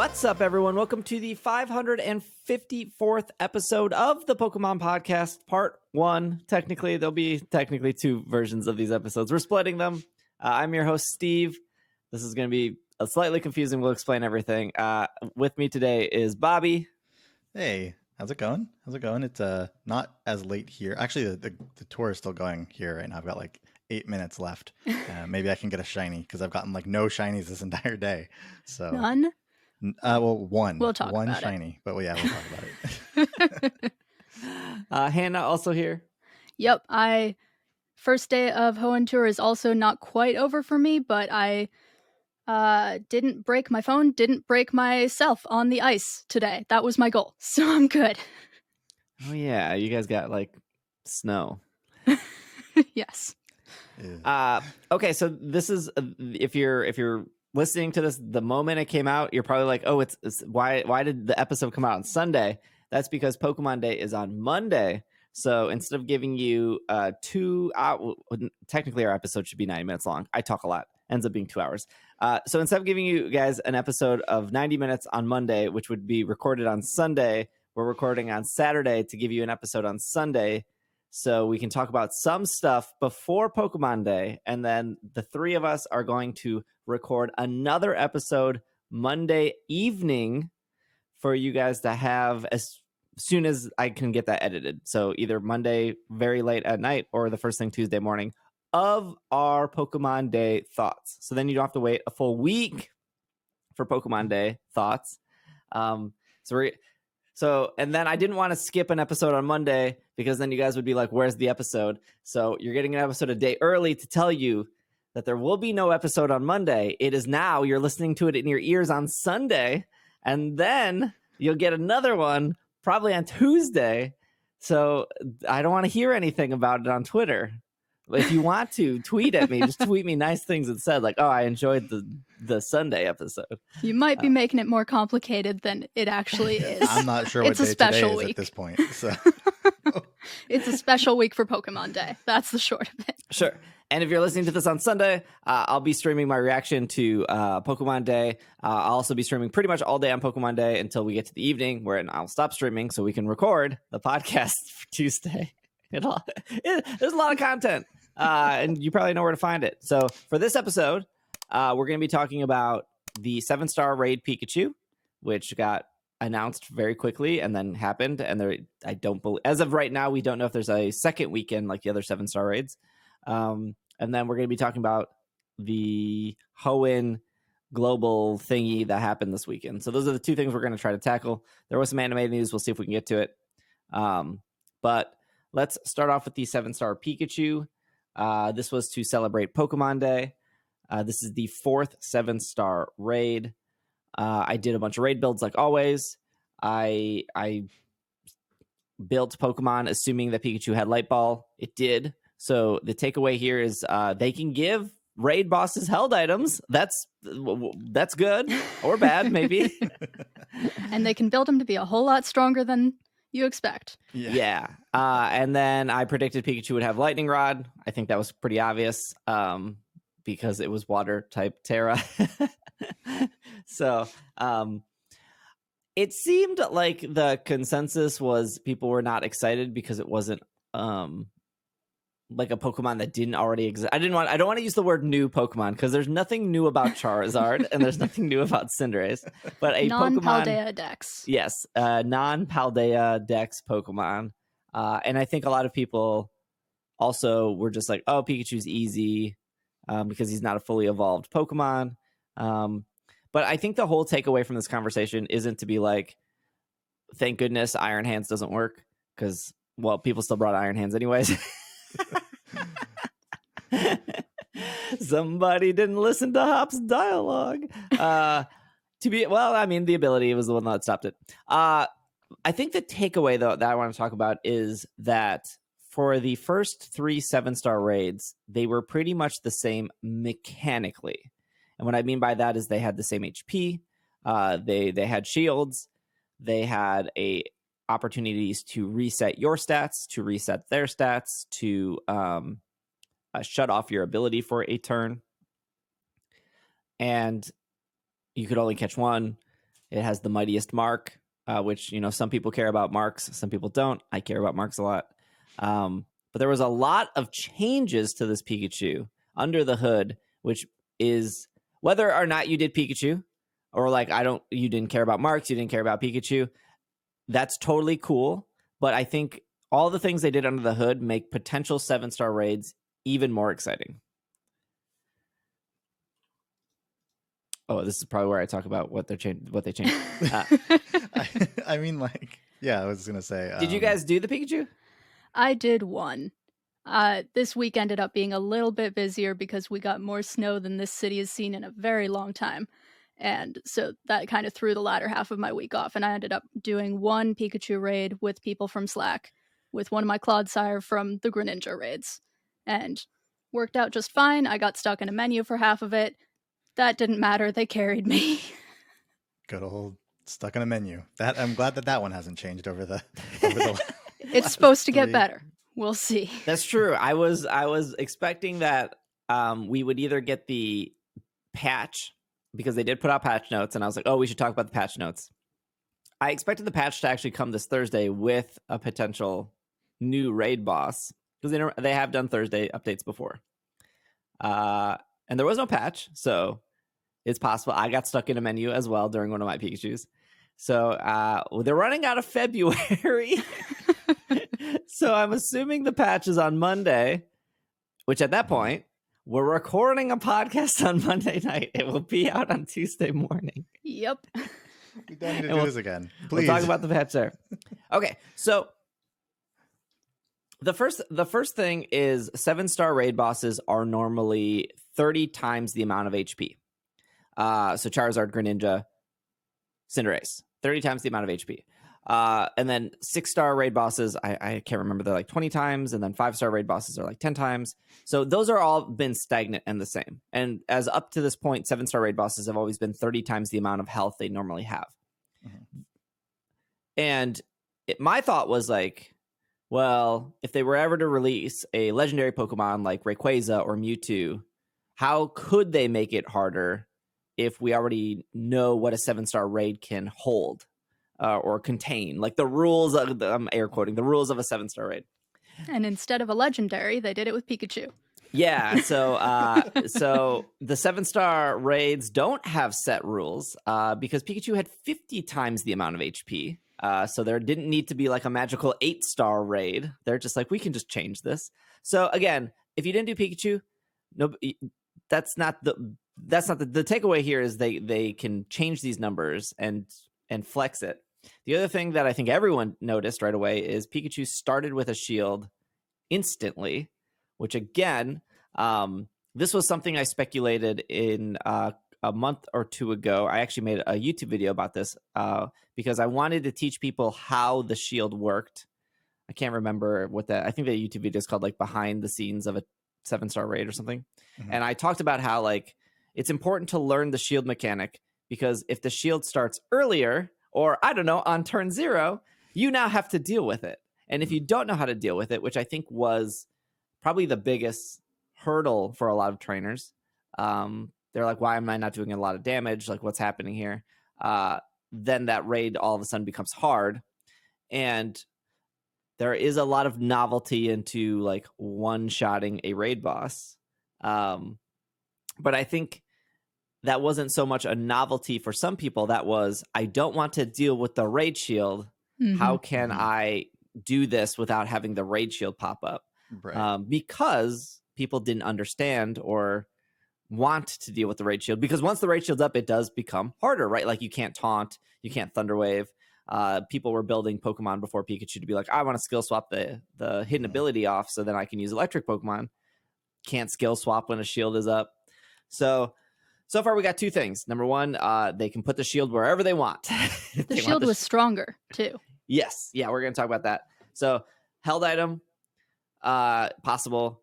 What's up, everyone? Welcome to the 554th episode of the Pokemon Podcast, Part 1. There'll be two versions of these episodes. We're splitting them. I'm your host, Steve. This is going to be slightly confusing. We'll explain everything. With me today is Bobby. Hey, how's it going? It's not as late here. Actually, the tour is still going here right now. I've got like 8 minutes left. Maybe I can get a shiny because I've gotten like no shinies this entire day. So none. Well, one. We'll talk one about shiny, it. But yeah, we'll talk about it. Hannah also here. Yep, first day of Hoenn tour is also not quite over for me, but I didn't break my phone, didn't break myself on the ice today. That was my goal, so I'm good. Oh yeah, you guys got like snow. Yes. Okay, so this is if you're listening to this the moment it came out, you're probably like, oh, it's why did the episode come out on Sunday? That's because Pokemon Day is on Monday. So instead of giving you 2 hours, technically our episode should be 90 minutes long. I talk a lot. Ends up being 2 hours. So instead of giving you guys an episode of 90 minutes on Monday, which would be recorded on Sunday, we're recording on Saturday to give you an episode on Sunday so we can talk about some stuff before Pokemon Day. And then the three of us are going to record another episode Monday evening for you guys to have as soon as I can get that edited. So either Monday very late at night or the first thing Tuesday morning of our Pokemon Day thoughts. So then you don't have to wait a full week for Pokemon Day thoughts. And then I didn't want to skip an episode on Monday because then you guys would be like, where's the episode? So you're getting an episode a day early to tell you that there will be no episode on Monday. It is now. You're listening to it in your ears on Sunday, and then you'll get another one probably on Tuesday. So I don't want to hear anything about it on Twitter. But if you want to tweet at me, just tweet me nice things and said like, oh, I enjoyed the Sunday episode. You might be making it more complicated than it actually is. I'm not sure what It's a day special today is week. at this point. So It's a special week for Pokemon Day. That's the short of it. Sure. And if you're listening to this on Sunday, I'll be streaming my reaction to Pokemon Day. I'll also be streaming pretty much all day on Pokemon Day until we get to the evening, where I'll stop streaming so we can record the podcast for Tuesday. There's a lot of content, and you probably know where to find it. So for this episode, we're going to be talking about the 7-star raid Pikachu, which got announced very quickly and then happened. And I don't believe, as of right now, we don't know if there's a second weekend like the other 7-star raids. And then we're going to be talking about the Hoenn global thingy that happened this weekend. So those are the two things we're going to try to tackle. There was some anime news. We'll see if we can get to it. But let's start off with the 7-star Pikachu. This was to celebrate Pokemon Day. This is the 4th 7-star raid. I did a bunch of raid builds like always. I built Pokemon assuming that Pikachu had Light Ball. It did. So the takeaway here is they can give raid bosses held items. That's good or bad, maybe. And they can build them to be a whole lot stronger than you expect. Yeah. And then I predicted Pikachu would have Lightning Rod. I think that was pretty obvious because it was water type Terra. So it seemed like the consensus was people were not excited because it wasn't like a Pokemon that didn't already exist. I don't want to use the word new Pokemon because there's nothing new about Charizard and there's nothing new about Cinderace. But a non-Paldea Dex. Yes, non-Paldea Dex Pokemon. And I think a lot of people also were just like, oh, Pikachu's easy because he's not a fully evolved Pokemon. But I think the whole takeaway from this conversation isn't to be like, thank goodness Iron Hands doesn't work because, well, people still brought Iron Hands anyways. Somebody didn't listen to Hop's dialogue. The ability was the one that stopped it. I think the takeaway, though, that I want to talk about is that for the first 3 7-star raids, they were pretty much the same mechanically. And what I mean by that is they had the same HP. They had shields. They had opportunities to reset your stats, to reset their stats, to shut off your ability for a turn. And you could only catch one. It has the mightiest mark, which, some people care about marks, some people don't. I care about marks a lot. But there was a lot of changes to this Pikachu under the hood, which is whether or not you did Pikachu, or you didn't care about marks, you didn't care about Pikachu. That's totally cool. But I think all the things they did under the hood make potential 7-star raids even more exciting. Oh, this is probably where I talk about what they changed. I mean, I was gonna say. Did you guys do the Pikachu? I did one. This week ended up being a little bit busier because we got more snow than this city has seen in a very long time. And so that kind of threw the latter half of my week off. And I ended up doing one Pikachu raid with people from Slack, with one of my Clodsire from the Greninja raids. And worked out just fine. I got stuck in a menu for half of it. That didn't matter. They carried me. Good old stuck in a menu. I'm glad that one hasn't changed over the It's supposed to get better. We'll see. That's true. I was expecting that we would either get the patch, because they did put out patch notes, and I was like, oh, we should talk about the patch notes. I expected the patch to actually come this Thursday with a potential new raid boss, because they have done Thursday updates before. And there was no patch, so it's possible. I got stuck in a menu as well during one of my Pikachus. So they're running out of February. So I'm assuming the patch is on Monday, which at that point, we're recording a podcast on Monday night. It will be out on Tuesday morning. Yep. We don't need to do this again. Please. We'll talk about the patch there. Okay, so the first thing is 7-star raid bosses are normally 30 times the amount of HP. So Charizard, Greninja, Cinderace, 30 times the amount of HP. And then 6-star raid bosses, I can't remember, they're 20 times, and then 5-star raid bosses are 10 times. So those are all been stagnant and the same. And as up to this point, 7-star raid bosses have always been 30 times the amount of health they normally have. Mm-hmm. And my thought was well, if they were ever to release a legendary Pokemon like Rayquaza or Mewtwo, how could they make it harder if we already know what a 7-star raid can hold? Or contain, the rules of I'm air quoting the rules of a 7-star raid. And instead of a legendary, they did it with Pikachu. Yeah. So the 7-star raids don't have set rules because Pikachu had 50 times the amount of HP. So there didn't need to be a magical 8-star raid. They're just we can just change this. So again, if you didn't do Pikachu, no, that's not the takeaway here is they can change these numbers and flex it. The other thing that I think everyone noticed right away is Pikachu started with a shield instantly, which again, this was something I speculated in a month or two ago. I actually made a YouTube video about this because I wanted to teach people how the shield worked. I can't remember I think the YouTube video is called Behind the Scenes of a 7-star raid or something. Mm-hmm. And I talked about how it's important to learn the shield mechanic, because if the shield starts earlier, or I don't know, on turn 0, you now have to deal with it. And if you don't know how to deal with it, which I think was probably the biggest hurdle for a lot of trainers, they're why am I not doing a lot of damage? What's happening here? Then that raid all of a sudden becomes hard. And there is a lot of novelty into one-shotting a raid boss. But I think that wasn't so much a novelty for some people. That was, I don't want to deal with the raid shield. Mm-hmm. How can I do this without having the raid shield pop up? Right. Because people didn't understand or want to deal with the raid shield. Because once the raid shield's up, it does become harder, right? You can't taunt, you can't Thunder Wave. People were building Pokemon before Pikachu to be I want to skill swap the hidden ability off so then I can use electric Pokemon. Can't skill swap when a shield is up. So far, we got two things. Number one, they can put the shield wherever they want. The shield was stronger, too. Yes. Yeah, we're going to talk about that. So, held item, possible.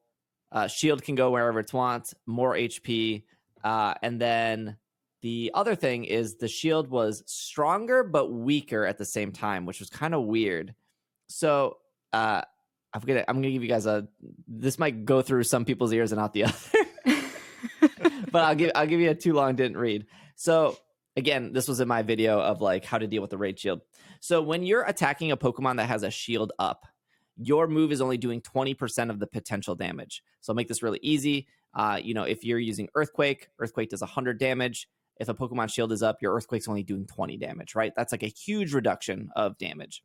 Shield can go wherever it wants, more HP. And then the other thing is the shield was stronger but weaker at the same time, which was kind of weird. So, I'm gonna give you guys this might go through some people's ears and not the other. But I'll give you a too long didn't read. So again, this was in my video of like how to deal with the raid shield. So when you're attacking a Pokemon that has a shield up, your move is only doing 20% of the potential damage. So I'll make this really easy. If you're using Earthquake does 100 damage. If a Pokemon shield is up, your Earthquake's only doing 20 damage, right? That's like a huge reduction of damage.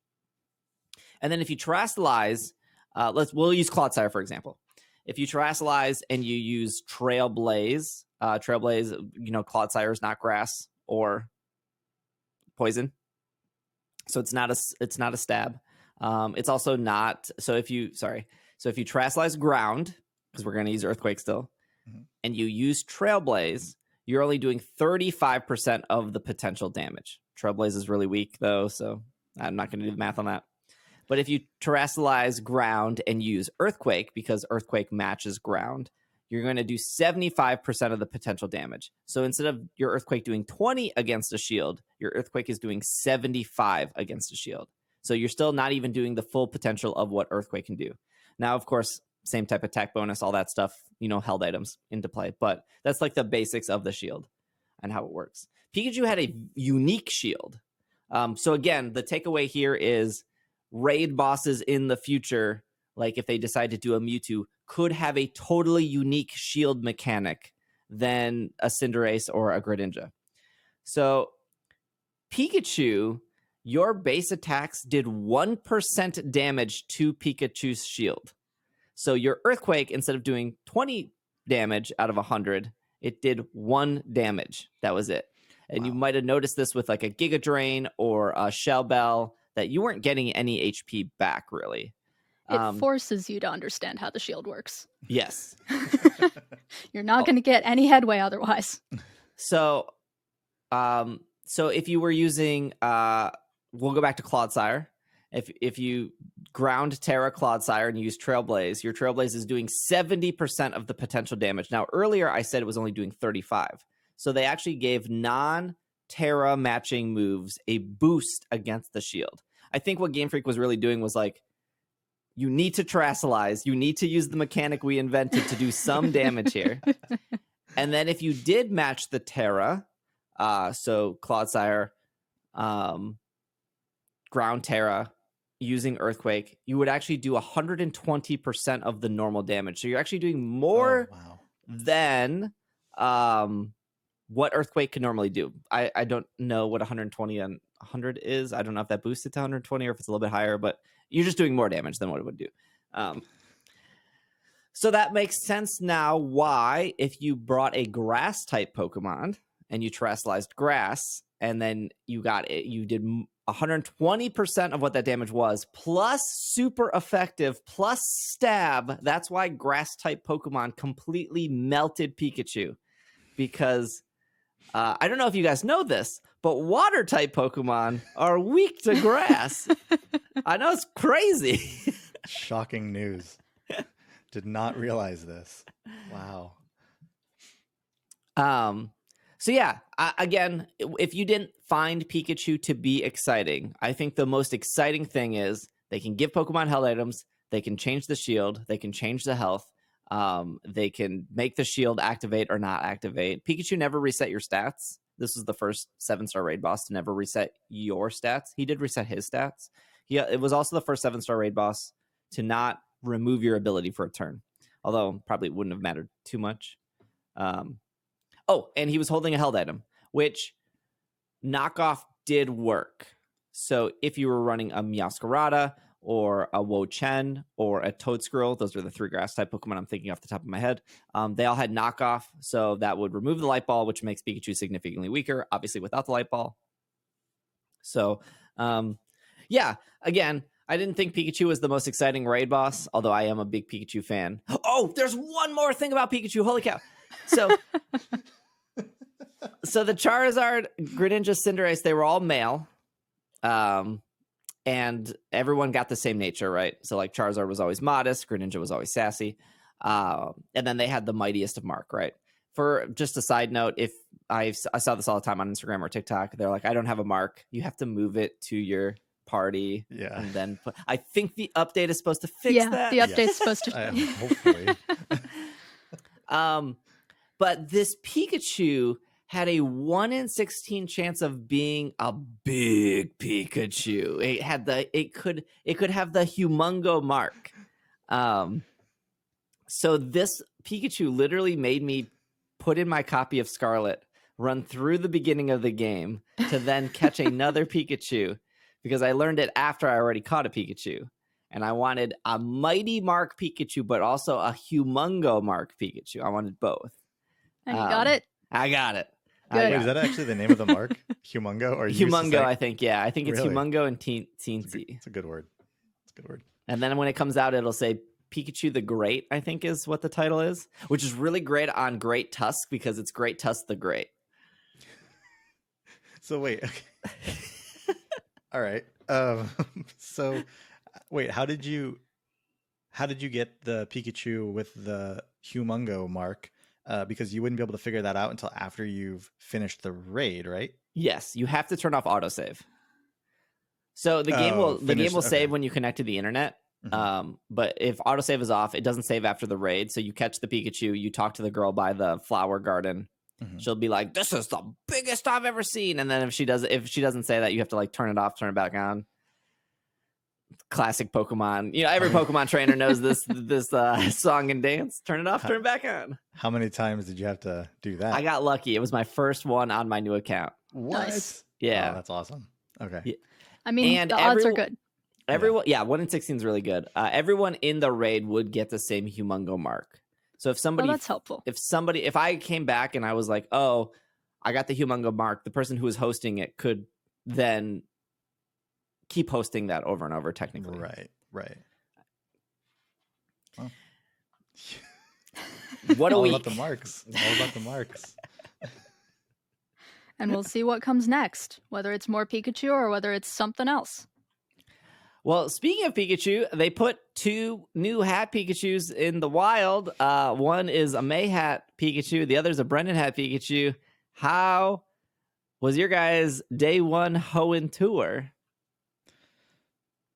And then if you Terrasilize, we'll use Clodsire, for example. If you Terrasilize and you use Trailblaze, Clodsire is not grass or poison. So it's not a stab. It's also not. So if you Terrasilize ground, because we're going to use Earthquake still, and you use Trailblaze, you're only doing 35% of the potential damage. Trailblaze is really weak though, so I'm not going to do the math on that. But if you Terrasilize ground and use Earthquake, because Earthquake matches ground, you're going to do 75% of the potential damage. So instead of your Earthquake doing 20 against a shield, your Earthquake is doing 75 against a shield. So you're still not even doing the full potential of what Earthquake can do. Now, of course, same type of attack bonus, all that stuff, held items into play. But that's like the basics of the shield and how it works. Pikachu had a unique shield. So again, the takeaway here is raid bosses in the future, like if they decide to do a Mewtwo, could have a totally unique shield mechanic than a Cinderace or a Greninja. So Pikachu, your base attacks did 1% damage to Pikachu's shield. So your Earthquake, instead of doing 20 damage out of 100, it did 1 damage. That was it. And wow. You might have noticed this with like a Giga Drain or a Shell Bell, that you weren't getting any HP back, really. It forces you to understand how the shield works. Yes. You're not going to get any headway otherwise. So if you were using, we'll go back to Clodsire. If you ground Terra Clodsire and you use Trailblaze, your Trailblaze is doing 70% of the potential damage. Now, earlier I said it was only doing 35. So they actually gave non-Terra matching moves a boost against the shield. I think what Game Freak was really doing was like, you need to Terrasilize. You need to use the mechanic we invented to do some damage here. And then if you did match the Terra, so Clodsire, ground Terra, using Earthquake, you would actually do 120% of the normal damage. So you're actually doing more than what Earthquake can normally do. I don't know what 120 and 100 is. I don't know if that boosted to 120 or if it's a little bit higher, but you're just doing more damage than what it would do. So that makes sense now why, if you brought a grass type Pokemon and you Terrasalized grass, and then you did 120% of what that damage was, plus super effective, plus stab. That's why grass type Pokemon completely melted Pikachu, because I don't know if you guys know this, but water type Pokemon are weak to grass. I know, it's crazy. Shocking news. Did not realize this. Wow. So yeah, again, if you didn't find Pikachu to be exciting, I think the most exciting thing is they can give Pokemon held items, they can change the shield, they can change the health, they can make the shield activate or not activate. Pikachu never reset your stats. This was the first 7-star raid boss to never reset your stats. He did reset his stats. It was also the first 7-star raid boss to not remove your ability for a turn, although probably wouldn't have mattered too much. And he was holding a held item, which knockoff did work. So if you were running a Meowscarada or a Wo-Chen or a Toedscruel, those are the 3 grass type Pokemon I'm thinking off the top of my head. They all had knockoff, so that would remove the light ball, which makes Pikachu significantly weaker, obviously without the light ball. So, again, I didn't think Pikachu was the most exciting raid boss, although I am a big Pikachu fan. Oh, there's one more thing about Pikachu. Holy cow. So the Charizard, Greninja, Cinderace, they were all male. And everyone got the same nature, right? So like Charizard was always modest, Greninja was always sassy. And then they had the mightiest of mark, right? For just a side note, if I saw this all the time on Instagram or TikTok, they're like, I don't have a mark. You have to move it to your party. Yeah. And then I think the update is supposed to fix that. Yeah, the update's supposed to. Hopefully. But this Pikachu had a 1 in 16 chance of being a big Pikachu. It could have the humongo mark. So this Pikachu literally made me put in my copy of Scarlet, run through the beginning of the game to then catch another Pikachu, because I learned it after I already caught a Pikachu. And I wanted a mighty mark Pikachu, but also a humongo mark Pikachu. I wanted both. And you got it? I got it. Good. Wait, is that actually the name of the mark? Humongo? Or Humongo, I think. Yeah, I think it's Really? Humongo and Teensy. It's a good word. It's a good word. And then when it comes out, it'll say Pikachu the Great, I think is what the title is, which is really great on Great Tusk because it's Great Tusk the Great. So wait. Okay. All right. So wait, how did you get the Pikachu with the humongo mark? Because you wouldn't be able to figure that out until after you've finished the raid, right? Yes, you have to turn off autosave. So the game will save when you connect to the internet. Mm-hmm. But if autosave is off, it doesn't save after the raid. So you catch the Pikachu, you talk to the girl by the flower garden. Mm-hmm. She'll be like, "This is the biggest I've ever seen." And then if she doesn't say that, you have to like turn it off, turn it back on. Classic Pokemon. Every Pokemon trainer knows this song and dance. Turn it off, turn it back on. How many times did you have to do that? I got lucky. It was my first one on my new account. What? Nice. Yeah. Oh, that's awesome. Okay. Yeah. I mean, And the odds are good. Everyone, 1 in 16 is really good. Everyone in the raid would get the same humongo mark. So if somebody, Well, that's helpful. If I came back and I was like, "Oh, I got the humongo mark," the person who was hosting it could then keep hosting that over and over. Technically, Right. Well, what a all week! about the marks. All about the marks. And we'll see what comes next, whether it's more Pikachu or whether it's something else. Well, speaking of Pikachu, they put 2 new hat Pikachus in the wild. One is a May hat Pikachu. The other is a Brendan hat Pikachu. How was your guys' day 1 Hoenn tour?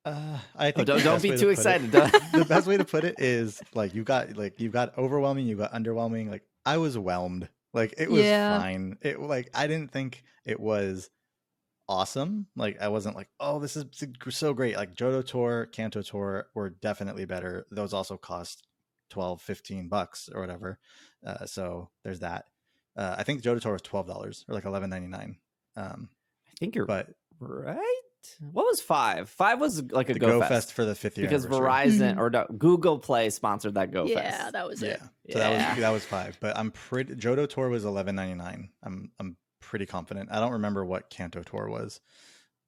I think don't be too excited. The best way to put it is you've got overwhelming, you've got underwhelming. Like I was whelmed. Like it was fine. It I didn't think it was awesome. Like I wasn't like, oh, this is so great. Like Johto Tour, Kanto Tour were definitely better. Those also cost $12-15 or whatever. So there's that. I think Johto Tour was $12 or like $11.99. I think you're but right. What was 5? 5 was like a the Go Fest for the 5th year because anniversary. Verizon or no, Google Play sponsored that Go Fest. Yeah, that was it. So that was 5. But I'm pretty. Johto Tour was $11.99. I'm pretty confident. I don't remember what Kanto Tour was,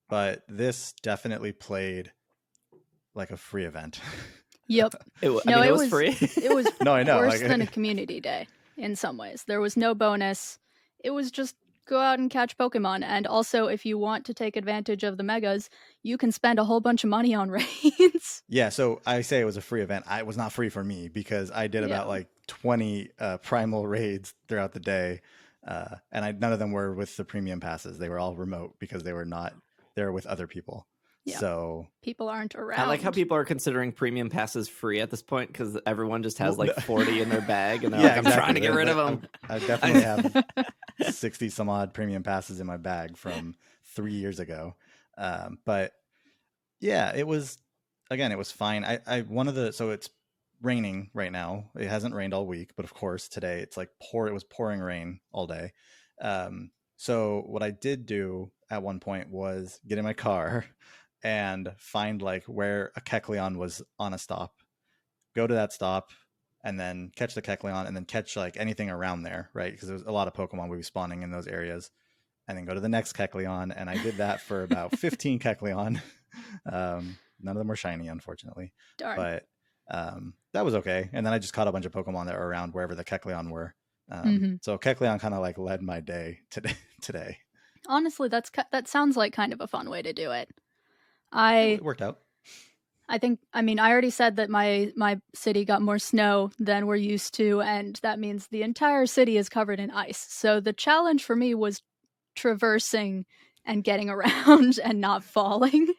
but this definitely played like a free event. Yep. It was free. It was No, I know. worse than a community day in some ways. There was no bonus. It was just go out and catch Pokemon. And also, if you want to take advantage of the megas, you can spend a whole bunch of money on raids. Yeah, so I say it was a free event. It was not free for me because I did about like 20 primal raids throughout the day. And none of them were with the premium passes. They were all remote because they were with other people. Yeah. So people aren't around. I like how people are considering premium passes free at this point because everyone just has 40 in their bag and they're like, I'm trying to get rid of them. I definitely have 60 some odd premium passes in my bag from 3 years ago. But yeah, it was fine. So it's raining right now. It hasn't rained all week, but of course today it's like it was pouring rain all day. So what I did do at one point was get in my car and find like where a Kecleon was on a stop, go to that stop and then catch the Kecleon and then catch like anything around there, right? Because there's a lot of Pokemon would be spawning in those areas, and then go to the next Kecleon. And I did that for about 15 Kecleon. None of them were shiny, unfortunately. Darn. But that was okay. And then I just caught a bunch of Pokemon that were around wherever the Kecleon were. So Kecleon kind of like led my day today. Honestly, that sounds like kind of a fun way to do it. It worked out. I already said that my city got more snow than we're used to, and that means the entire city is covered in ice. So the challenge for me was traversing and getting around and not falling.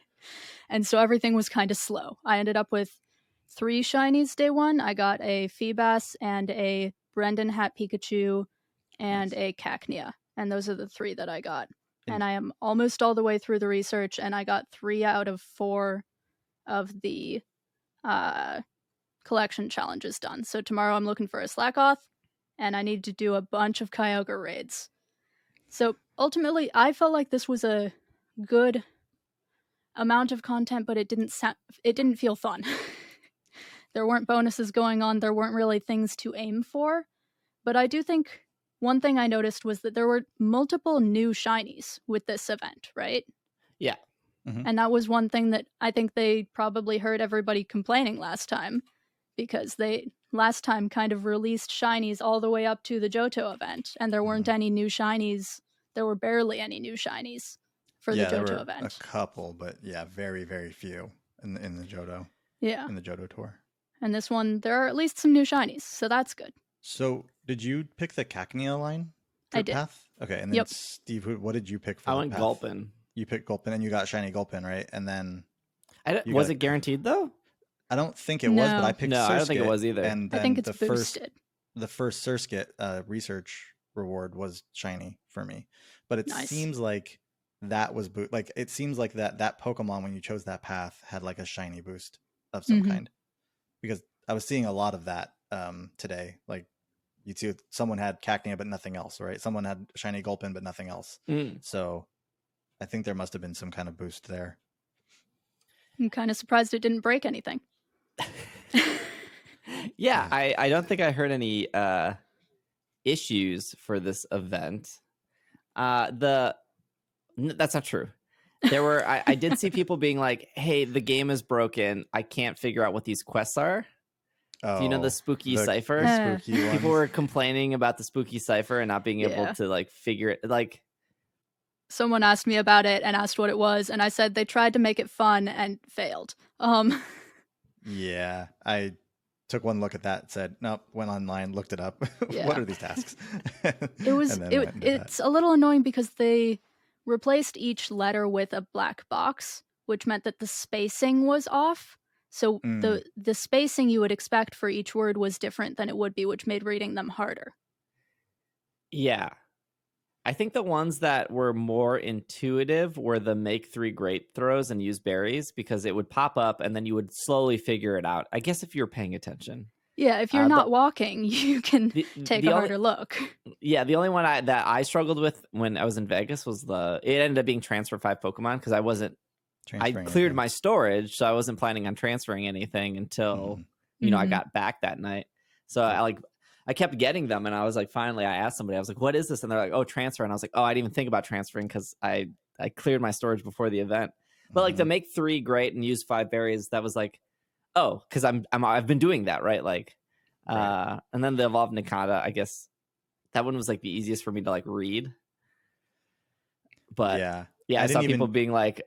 And so everything was kind of slow. I ended up with 3 shinies day 1. I got a Feebas and a Brendan hat Pikachu and a Cacnea. And those are the 3 that I got. And I am almost all the way through the research, and I got 3 out of 4 of the collection challenges done. So tomorrow I'm looking for a Slackoth, and I need to do a bunch of Kyogre raids. So ultimately, I felt like this was a good amount of content, but it didn't feel fun. There weren't bonuses going on. There weren't really things to aim for. But I do think one thing I noticed was that there were multiple new shinies with this event, right? Yeah. Mm-hmm. And that was one thing that I think they probably heard everybody complaining last time, because they last time kind of released shinies all the way up to the Johto event, and there weren't any new shinies. There were barely any new shinies for the there Johto were event. A couple, but yeah, very, very few in the Johto. Yeah. In the Johto tour. And this one, there are at least some new shinies, so that's good. So, did you pick the Cacnea line? I did. Path? Okay, and then Yep. Steve, what did you pick for I the went path? Gulpin. You picked Gulpin, and you got shiny Gulpin, right? And then Was it guaranteed though? I don't think it was, but I No. picked. No, I don't think it Surskit, was either. And then I think it's boosted. the first Surskit research reward was shiny for me, but it Nice. seems like that was it seems like that Pokemon, when you chose that path, had like a shiny boost of some kind, because I was seeing a lot of that today. Like you'd see someone had Cacnea but nothing else, right? Someone had shiny Gulpin but nothing else. So I think there must have been some kind of boost there. I'm kind of surprised it didn't break anything. Yeah, I don't think I heard any issues for this event. That's not true. There were I did see people being like, "Hey, the game is broken. I can't figure out what these quests are." Do you know the spooky cipher? The spooky People ones. were complaining about the spooky cipher and not being able to like figure it. Like, someone asked me about it and asked what it was, and I said they tried to make it fun and failed. Yeah, I took one look at that, said nope, went online, looked it up. Yeah. What are these tasks? It's a little annoying because they replaced each letter with a black box, which meant that the spacing was off. So the spacing you would expect for each word was different than it would be, which made reading them harder. yeah. I think the ones that were more intuitive were the make 3 great throws and use berries, because it would pop up and then you would slowly figure it out. I guess if you're paying attention. Yeah, if you're not walking, you can take a harder look. Yeah, the only one that I struggled with when I was in Vegas was it ended up being transfer 5 Pokemon, because I cleared my storage, so I wasn't planning on transferring anything until I got back that night. So I kept getting them, and I was like, finally, I asked somebody, I was like, what is this? And they're like, oh, transfer. And I was like, oh, I didn't even think about transferring because I cleared my storage before the event. But like the make 3 great and use 5 berries, that was like, oh, because I've been doing that, right? Like, and then the evolved Nikata, I guess that one was like the easiest for me to like read. But yeah, I saw people being like,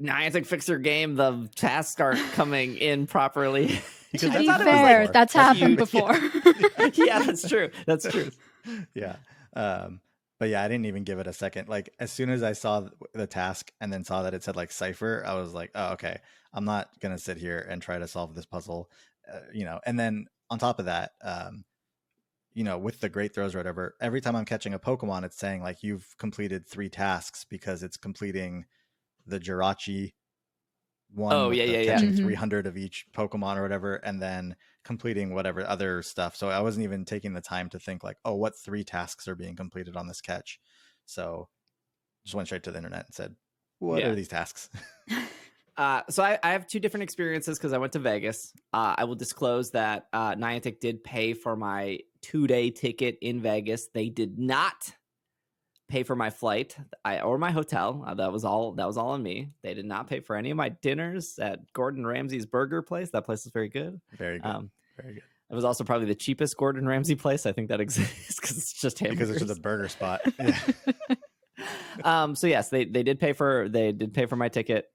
Niantic, fix your game. The tasks aren't coming in properly. To be fair, that's happened before. Yeah, that's true. That's true. Yeah. But yeah, I didn't even give it a second. Like as soon as I saw the task and then saw that it said like cipher, I was like, oh, okay, I'm not going to sit here and try to solve this puzzle, and then on top of that, with the great throws or whatever, every time I'm catching a Pokemon, it's saying like you've completed 3 tasks because it's completing the Jirachi one. Oh, catching 300 of each Pokemon or whatever, and then completing whatever other stuff. So I wasn't even taking the time to think like, oh, what 3 tasks are being completed on this catch? So just went straight to the internet and said, what are these tasks? So I have 2 different experiences because I went to Vegas. I will disclose that Niantic did pay for my 2-day ticket in Vegas. They did not pay for my flight or my hotel. That was all on me. They did not pay for any of my dinners at Gordon Ramsay's burger place. That place is very good. Very good. Very good. It was also probably the cheapest Gordon Ramsay place. I think that exists because it's just hamburgers. Because it's just a burger spot. So yes, they did pay for my ticket.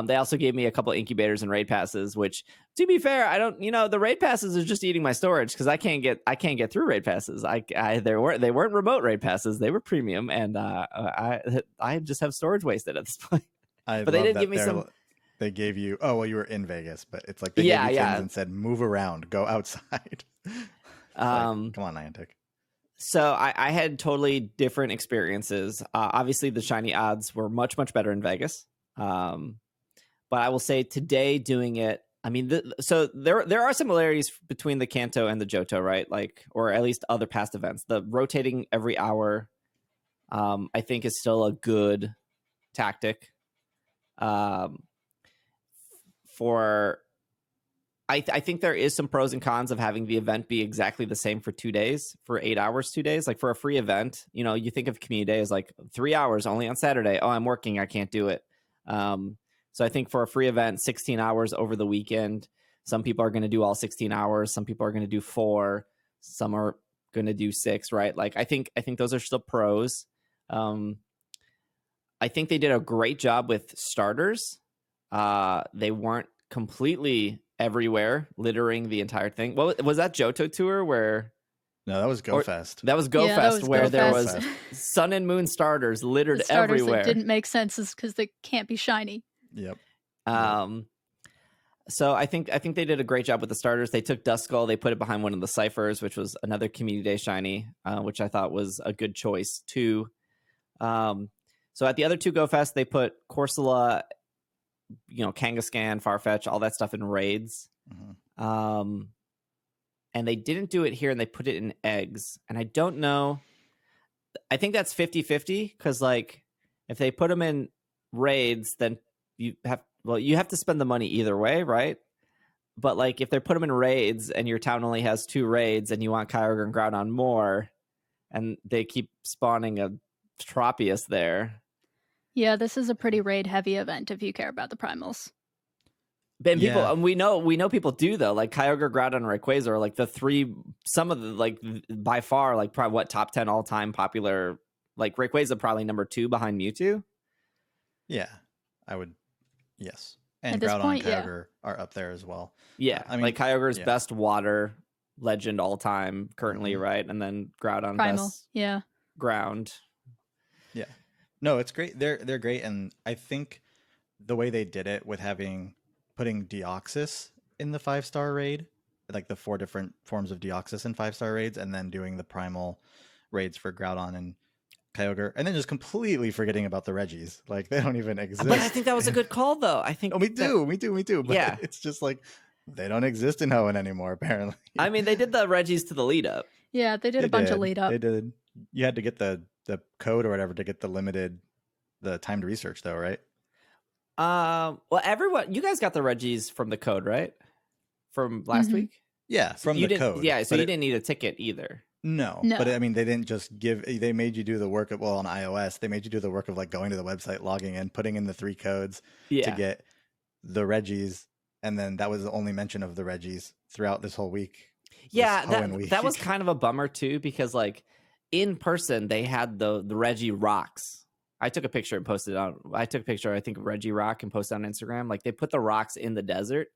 They also gave me a couple incubators and raid passes, which, to be fair, I don't. The raid passes are just eating my storage because I can't get through raid passes. They weren't remote raid passes; they were premium, and I just have storage wasted at this point. But they did give me some. They gave you. Oh well, you were in Vegas, but it's like they gave you things and said, "Move around, go outside." Come on, Niantic. So I had totally different experiences. Obviously, the shiny odds were much, much better in Vegas. But I will say today doing it, I mean, so there are similarities between the Kanto and the Johto, right? Like, or at least other past events. The rotating every hour, I think, is still a good tactic. I think there is some pros and cons of having the event be exactly the same for 2 days, for 8 hours, 2 days. Like for a free event, you know, you think of community day as like 3 hours only on Saturday. Oh, I'm working, I can't do it. So I think for a free event, 16 hours over the weekend, some people are going to do all 16 hours. Some people are going to do 4. Some are going to do 6, right? Like I think those are still pros. I think they did a great job with starters. They weren't completely everywhere, littering the entire thing. Well, was that Johto Tour where? No, that was Go Fest. That was Go Fest, where there was Fest. Sun and Moon starters littered the starters everywhere. that didn't make sense is because they can't be shiny. Yep. So I think they did a great job with the starters. They took Duskull, they put it behind one of the ciphers, which was another Community Day shiny, which I thought was a good choice too. So at the other 2 Go Fest, they put Corsola, you know, Kangaskhan, Farfetch, all that stuff in raids. Mm-hmm. And they didn't do it here, and they put it in eggs. And I don't know. I think that's 50-50, because like if they put them in raids, then you have to spend the money either way, right? But like if they put them in raids and your town only has 2 raids and you want Kyogre and Groudon more, and they keep spawning a Tropius there. Yeah, this is a pretty raid-heavy event if you care about the primals. And people, we know people do though. Like Kyogre, Groudon, and Rayquaza are like the 3. Some of the like by far like probably what top 10 all time popular. Like Rayquaza probably number 2 behind Mewtwo. Yeah, I would. Yes, and Groudon and Kyogre are up there as well. Yeah, I mean, like Kyogre's best water legend all time currently, right? And then Groudon Primal, best ground. Yeah. No, it's great. They're great, and I think the way they did it with putting Deoxys in the 5-star raid, like the 4 different forms of Deoxys in 5-star raids, and then doing the primal raids for Groudon and Kyogre, and then just completely forgetting about the Regis. Like they don't even exist. But I think that was a good call, though. I think we do. But it's just like they don't exist in Hoenn anymore, apparently. I mean, they did the Regis to the lead up. Yeah, they did a bunch of lead up. They did. You had to get the code or whatever to get the timed research, though, right? Well, everyone, you guys got the Regis from the code, right? From last week? Yeah, from the code. Yeah, so you didn't need a ticket either. No, but I mean, they didn't just they made you do the work of, on iOS, they made you do the work of like going to the website, logging in, putting in the 3 codes to get the Regis. And then that was the only mention of the Regis throughout this whole week. Yeah, that was kind of a bummer too, because like in person, they had the Reggie rocks. I took a picture and posted it on. I took a picture, I think, of Reggie Rock and posted on Instagram. Like they put the rocks in the desert,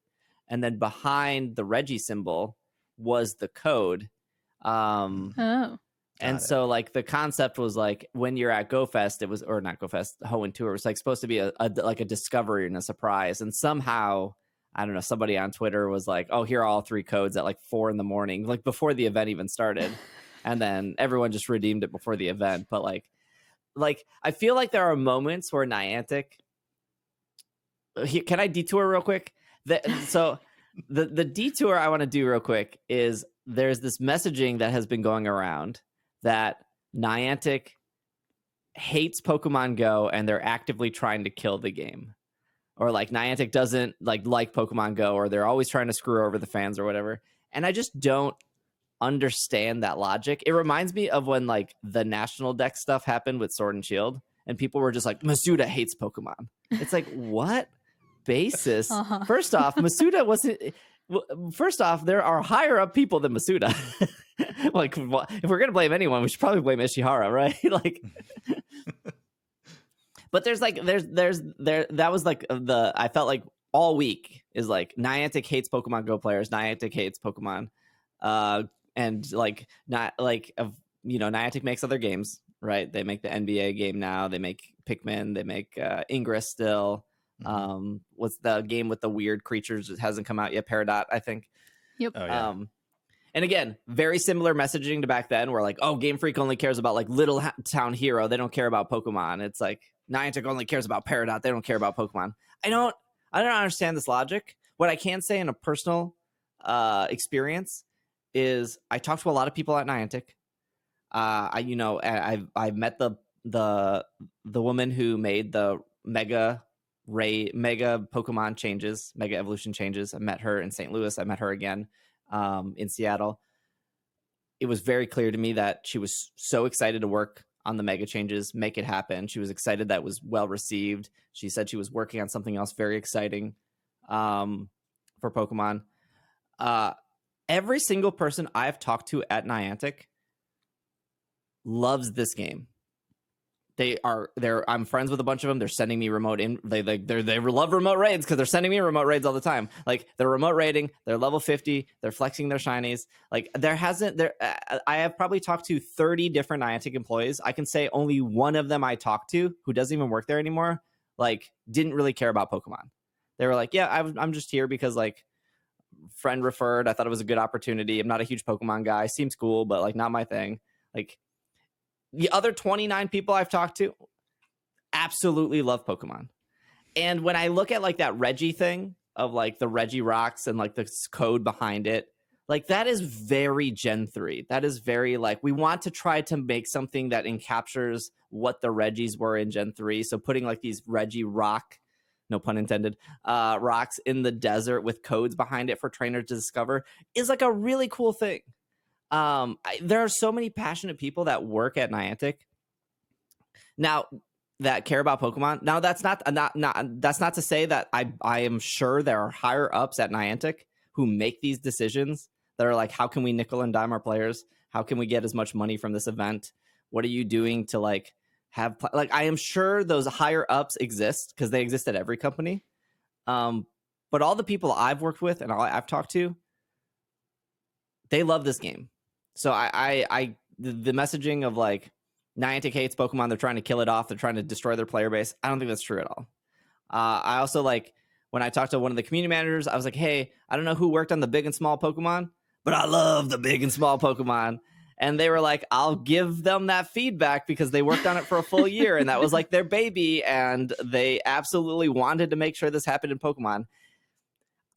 and then behind the Reggie symbol was the code. And so like the concept was like when you're at Go Fest, it was, or not Go Fest, Hoenn Tour, it was like supposed to be a discovery and a surprise. And somehow, I don't know, somebody on Twitter was like, oh, here are all 3 codes at like 4 a.m, like before the event even started. And then everyone just redeemed it before the event. But like I feel like there are moments where Niantic, can I detour real quick? So the detour I want to do real quick is there's this messaging that has been going around that Niantic hates Pokemon Go and they're actively trying to kill the game. Or like Niantic doesn't like Pokemon Go, or they're always trying to screw over the fans or whatever. And I just don't understand that logic. It reminds me of when like the National Dex stuff happened with Sword and Shield, and people were just like, Masuda hates Pokemon. It's like, what basis? First off, Masuda wasn't. First off, there are higher up people than Masuda. Like, if we're gonna blame anyone, we should probably blame Ishihara, right? Like, but there's that was like I felt like all week is like Niantic hates Pokemon Go players. Niantic hates Pokemon. And like not like Niantic makes other games, right? They make the NBA game now. They make Pikmin. They make Ingress still. What's the game with the weird creatures that hasn't come out yet? Peridot, I think. Yep. Oh, yeah. And again, very similar messaging to back then, where like, oh, Game Freak only cares about like Little Town Hero. They don't care about Pokemon. It's like Niantic only cares about Peridot. They don't care about Pokemon. I don't understand this logic. What I can say in a personal experience is I talked to a lot of people at Niantic. I've met the woman who made the mega Pokemon changes, mega evolution changes. I met her in St. Louis. I met her again in Seattle. It was very clear to me that she was so excited to work on the mega changes, make it happen. She was excited that it was well received. She said she was working on something else very exciting for Pokemon. Every single person I've talked to at Niantic loves this game. I'm friends with a bunch of them. They're sending me remote in. They love remote raids because they're sending me remote raids all the time. Like they're remote raiding. They're level 50. They're flexing their shinies. Like I have probably talked to 30 different Niantic employees. I can say only one of them I talked to who doesn't even work there anymore. Like didn't really care about Pokemon. They were like, yeah, I'm just here because like friend referred. I thought it was a good opportunity. I'm not a huge Pokemon guy. Seems cool, but like not my thing. Like. The other 29 people I've talked to absolutely love Pokemon. And when I look at like that Reggie thing of like the Reggie rocks and like the code behind it, like that is very Gen 3. That is very like we want to try to make something that encaptures what the Reggies were in Gen 3. So putting like these Reggie rock, no pun intended, rocks in the desert with codes behind it for trainers to discover is like a really cool thing. There are so many passionate people that work at Niantic now that care about Pokemon. Now that's not to say that I am sure there are higher ups at Niantic who make these decisions that are like, how can we nickel and dime our players? How can we get as much money from this event? What are you doing to like have like? I am sure those higher ups exist because they exist at every company. But all the people I've worked with and I've talked to, they love this game. So the messaging of like Niantic hates Pokemon, they're trying to kill it off, they're trying to destroy their player base. I don't think that's true at all. I also like when I talked to one of the community managers, I was like, hey, I don't know who worked on the big and small Pokemon, but I love the big and small Pokemon. And they were like, I'll give them that feedback because they worked on it for a full year and that was like their baby and they absolutely wanted to make sure this happened in Pokemon.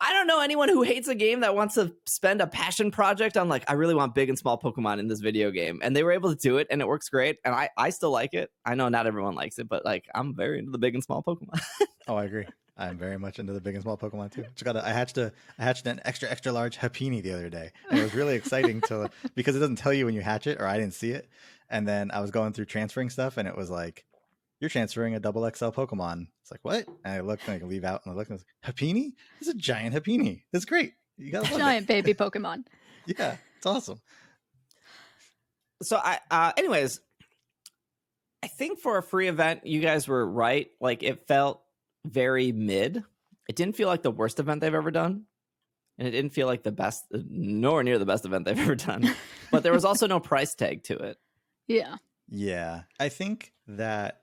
I don't know anyone who hates a game that wants to spend a passion project on like, I really want big and small Pokemon in this video game. And they were able to do it and it works great. And I still like it. I know not everyone likes it, but like I'm very into the big and small Pokemon. Oh, I agree. I'm very much into the big and small Pokemon too. I hatched an extra large Happiny the other day. And it was really exciting because it doesn't tell you when you hatch it, or I didn't see it. And then I was going through transferring stuff and it was like, you're transferring a double XL Pokemon. It's like, what? And I looked and I can leave out and I looked and I was like, Happiny? It's a giant Happiny. That's great. You got giant baby Pokemon. Yeah, it's awesome. So anyways, I think for a free event, you guys were right. Like it felt very mid. It didn't feel like the worst event they've ever done. And it didn't feel like the best, nowhere near the best event they've ever done. But there was also no price tag to it. Yeah. Yeah. I think that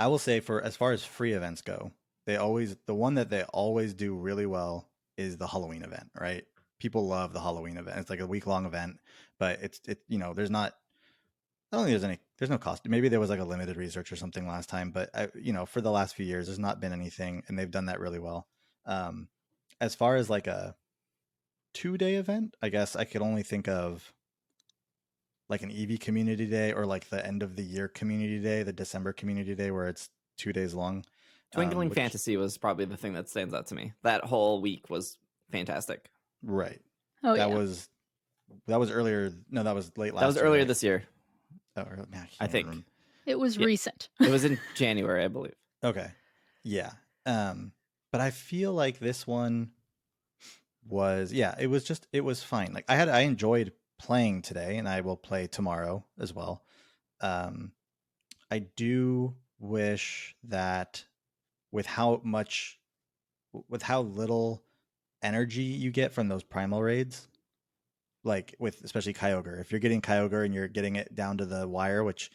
I will say for as far as free events go, the one that they always do really well is the Halloween event, right? People love the Halloween event. It's like a week-long event, but there's not, I don't think there's no cost. Maybe there was like a limited research or something last time, but for the last few years, there's not been anything and they've done that really well. As far as like a 2-day event, I guess I could only think of like an EV community day or like the end of the year community day, the December community day where it's 2 days long. Twinkling Fantasy was probably the thing that stands out to me. That whole week was fantastic. Right. Oh, that was earlier. No, that was late last year. That was earlier right? this year. Oh, I think. Remember. It was recent. It was in January, I believe. Okay. Yeah. But I feel like this one was, it was fine. Like I enjoyed playing today and I will play tomorrow as well. I do wish that with how little energy you get from those primal raids, like with especially Kyogre, if you're getting Kyogre and you're getting it down to the wire, which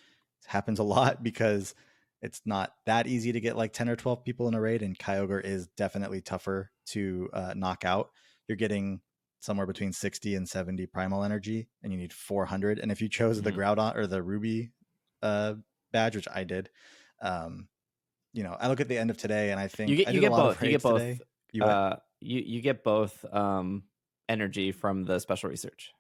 happens a lot because it's not that easy to get like 10 or 12 people in a raid, and Kyogre is definitely tougher to knock out. You're getting somewhere between 60 and 70 primal energy, and you need 400. And if you chose the Groudon or the Ruby badge, which I did, you know, I look at the end of today, and I think you I did get a lot both. of raids today. You get both energy from the special research.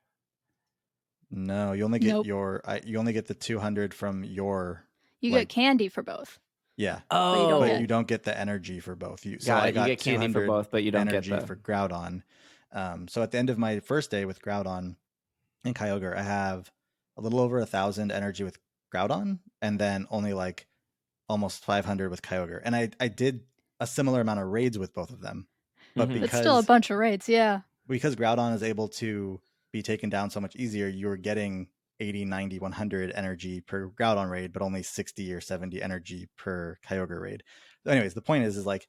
No, you only get you only get the 200 from your. You get candy for both. Yeah. Oh, but you don't get the energy for both. You get candy for both, but you don't get energy for Groudon. So at the end of my first day with Groudon and Kyogre, I have a little over 1,000 energy with Groudon, and then only like almost 500 with Kyogre. And I did a similar amount of raids with both of them, but because it's still a bunch of raids, because Groudon is able to be taken down so much easier, you're getting 80, 90, 100 energy per Groudon raid, but only 60 or 70 energy per Kyogre raid. So anyways, the point is like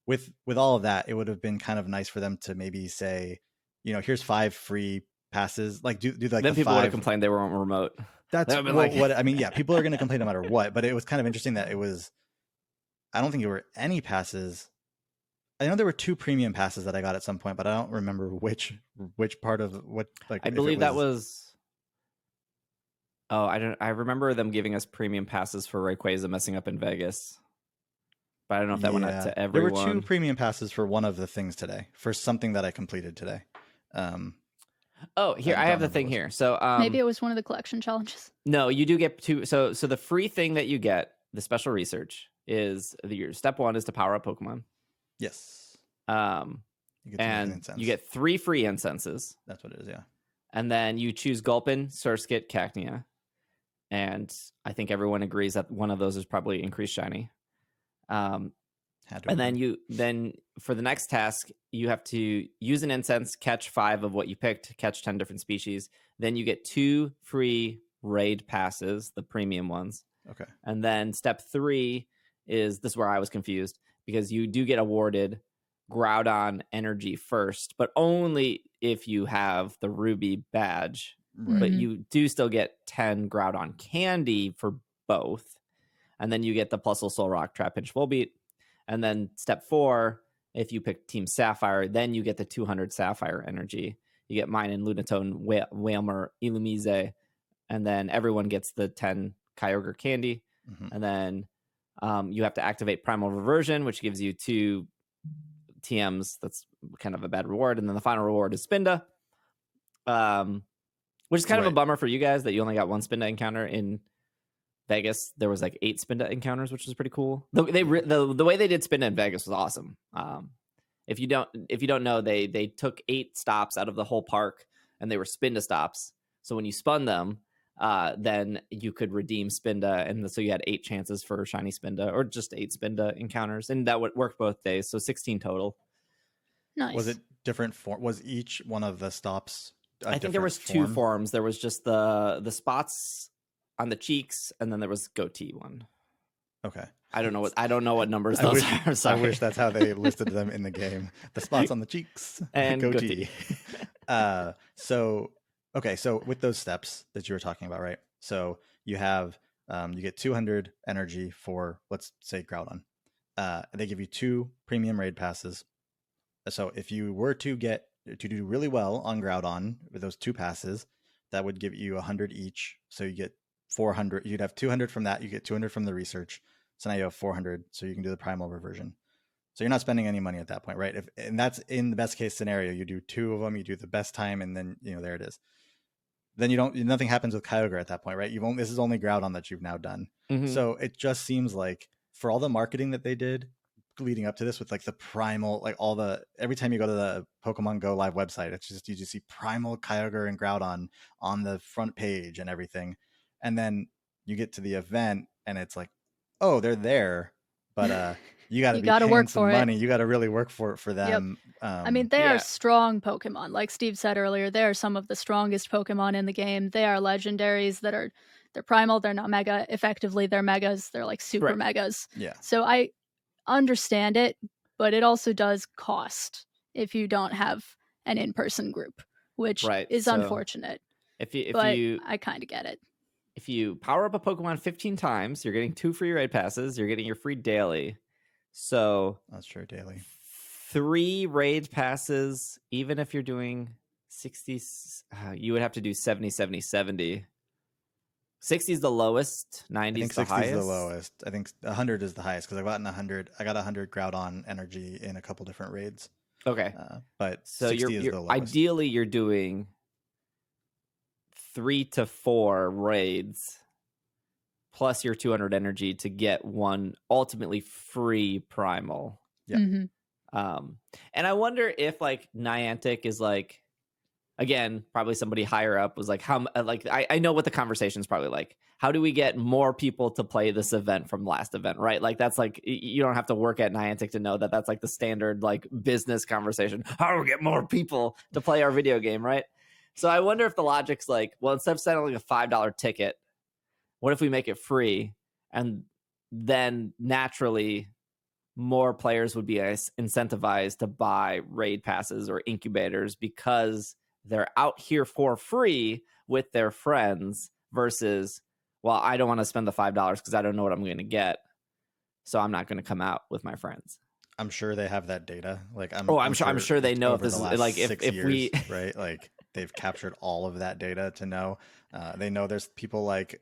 with all of that, it would have been kind of nice for them to maybe say, you know, here's 5 free passes. Like do like then the people 5... would have complained they weren't remote. That's what I mean. Yeah, people are going to complain no matter what. But it was kind of interesting that it was. I don't think there were any passes. I know there were 2 premium passes that I got at some point, but I don't remember which part of what. Like I believe that was. Oh, I remember them giving us premium passes for Rayquaza messing up in Vegas, but I don't know if that went out to everyone. There were 2 premium passes for one of the things today, for something that I completed today. Oh, here I have the thing here. So maybe it was one of the collection challenges. No, you do get 2. So the free thing that you get, the special research, is your step 1 is to power up Pokemon. Yes. You get 3 free incenses. That's what it is. Yeah. And then you choose Gulpin, Surskit, Cacnea. And I think everyone agrees that one of those is probably increased shiny. And then for the next task, you have to use an incense, catch 5 of what you picked, catch 10 different species. Then you get 2 free raid passes, the premium ones. Okay. And then step 3 is this is where I was confused, because you do get awarded Groudon energy first, but only if you have the Ruby badge. Right. But you do still get 10 Groudon candy for both. And then you get the Plusle, Solrock, Trapinch, Volbeat. And then step 4, if you pick Team Sapphire, then you get the 200 Sapphire energy. You get mine and Lunatone, Wailmer, Illumise, and then everyone gets the 10 Kyogre candy. And then you have to activate Primal Reversion, which gives you 2 TMs. That's kind of a bad reward. And then the final reward is Spinda, which is kind of a bummer for you guys that you only got 1 Spinda encounter. In Vegas, there was like 8 Spinda encounters, which was pretty cool. The way they did Spinda in Vegas was awesome. If you don't know, they took 8 stops out of the whole park, and they were Spinda stops. So when you spun them, then you could redeem Spinda, and so you had 8 chances for shiny Spinda, or just 8 Spinda encounters, and that would work both days. So 16 total. Nice. Was it different form? Was each one of the stops? I think there was 2 forms. There was just the spots on the cheeks, and then there was goatee one. Okay. I don't know what numbers those are. Sorry. I wish that's how they listed them in the game. The spots on the cheeks and goatee. So with those steps that you were talking about, right? So you have you get 200 energy for, let's say, Groudon. They give you 2 premium raid passes. So if you were to do really well on Groudon with those 2 passes, that would give you 100 each. So you get 400. You'd have 200 from that. You get 200 from the research. So now you have 400. So you can do the primal reversion. So you're not spending any money at that point, right? And that's in the best case scenario. You do 2 of them. You do the best time, and then there it is. Then nothing happens with Kyogre at that point, right? This is only Groudon that you've now done. So it just seems like for all the marketing that they did leading up to this, with like the primal, like every time you go to the Pokemon Go Live website, it's just you just see primal Kyogre and Groudon on the front page and everything, and then you get to the event and it's like, oh, they're there, but you got to work for money. You got to really work for them. Yep. I mean, they are strong Pokemon. Like Steve said earlier, they are some of the strongest Pokemon in the game. They are legendaries they're primal. They're not mega. Effectively, they're megas. They're like super megas. Yeah. So I understand it, but it also does cost if you don't have an in-person group, which is unfortunate. I kind of get it. If you power up a Pokemon 15 times, you're getting 2 free raid passes. You're getting your free daily. So that's true, daily. 3 raid passes, even if you're doing 60, you would have to do 70, 70, 70. 60 is the lowest, 90 I is think the 60 highest. is the lowest. I think 100 is the highest because I've gotten 100. I got 100 Groudon energy in a couple different raids. Okay. But So 60 is the lowest. Ideally, you're doing 3 to 4 raids plus your 200 energy to get one ultimately free primal. Yeah. And I wonder if like Niantic is like, again, probably somebody higher up was like, how, like, I know what the conversation is probably like. How do we get more people to play this event from last event, right? Like, that's like, you don't have to work at Niantic to know that that's like the standard like business conversation. How do we get more people to play our video game, right? So I wonder if the logic's like, well, instead of selling a $5 ticket, what if we make it free? And then naturally more players would be incentivized to buy raid passes or incubators because they're out here for free with their friends versus, well, I don't want to spend the $5 because I don't know what I'm going to get, so I'm not going to come out with my friends. I'm sure they have that data. Like, I'm sure they know if this is like if years, we right, like they've captured all of that data to know. They know there's people like,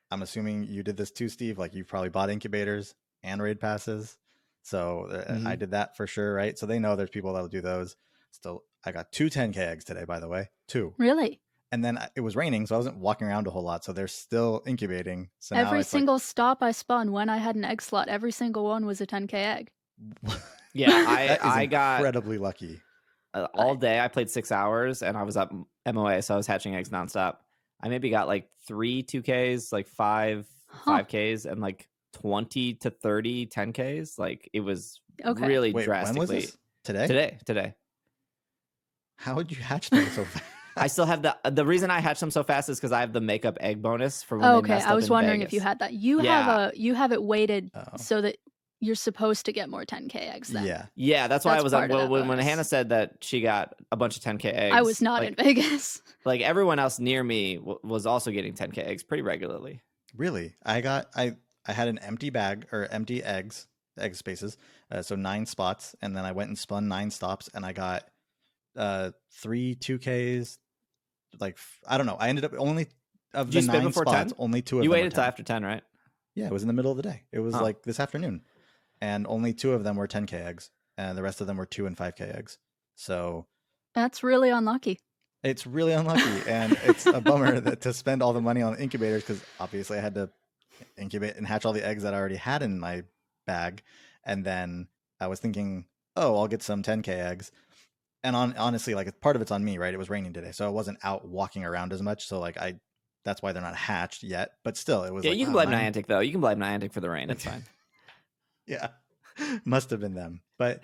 I'm assuming you did this too, Steve. Like, you've probably bought incubators and raid passes. So I did that for sure, right? So they know there's people that'll do those. Still, I got 2 10K eggs today, by the way. 2. Really? And then it was raining, so I wasn't walking around a whole lot. So they're still incubating. So every single stop I spun when I had an egg slot, every single one was a 10K egg. Yeah, I got incredibly lucky. All day. I played 6 hours and I was up MOA, so I was hatching eggs nonstop. I maybe got like 3 2Ks, like 5 5Ks, and like 20 to 30 10Ks. Like, it was really drastically. When was this? Today. How would you hatch them so fast? I still have the reason I hatch them so fast is because I have the makeup egg bonus for when they messed up I was in wondering Vegas. if you had that. You have it weighted so that you're supposed to get more 10K eggs then. Yeah, that's why I was when Hannah said that she got a bunch of 10K eggs. I was not in Vegas. Like, everyone else near me was also getting 10K eggs pretty regularly. Really? I had an empty bag or empty egg spaces, so 9 spots, and then I went and spun 9 stops, and I got 3 2Ks. Like, I don't know. I ended up only of the 9 spots, 10? Only 2 of them. You waited till after 10, right? Yeah, it was in the middle of the day. It was like this afternoon, and only 2 of them were 10K eggs, and the rest of them were 2 and 5K eggs. So that's really unlucky. It's really unlucky, and it's a bummer to spend all the money on incubators because obviously I had to incubate and hatch all the eggs that I already had in my bag, and then I was thinking, oh, I'll get some 10K eggs. And honestly, like, part of it's on me, right? It was raining today, so I wasn't out walking around as much. So like, that's why they're not hatched yet. But still, it was. Yeah, you can blame Niantic though. You can blame Niantic for the rain. It's fine. Yeah, must have been them. But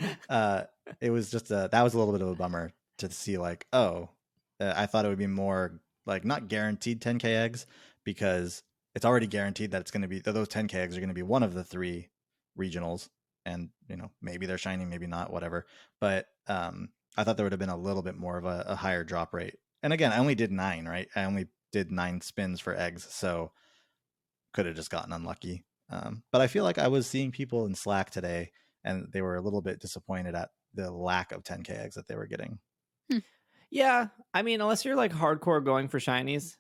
it was just that was a little bit of a bummer to see. Like, I thought it would be more like not guaranteed 10K eggs because it's already guaranteed that it's going to be those 10K eggs are going to be one of the 3 regionals, and maybe they're shiny, maybe not, whatever. But I thought there would have been a little bit more of a higher drop rate. And again, I only did 9, right? I only did 9 spins for eggs, so could have just gotten unlucky. But I feel like I was seeing people in Slack today, and they were a little bit disappointed at the lack of 10K eggs that they were getting. Yeah, I mean, unless you're like hardcore going for shinies,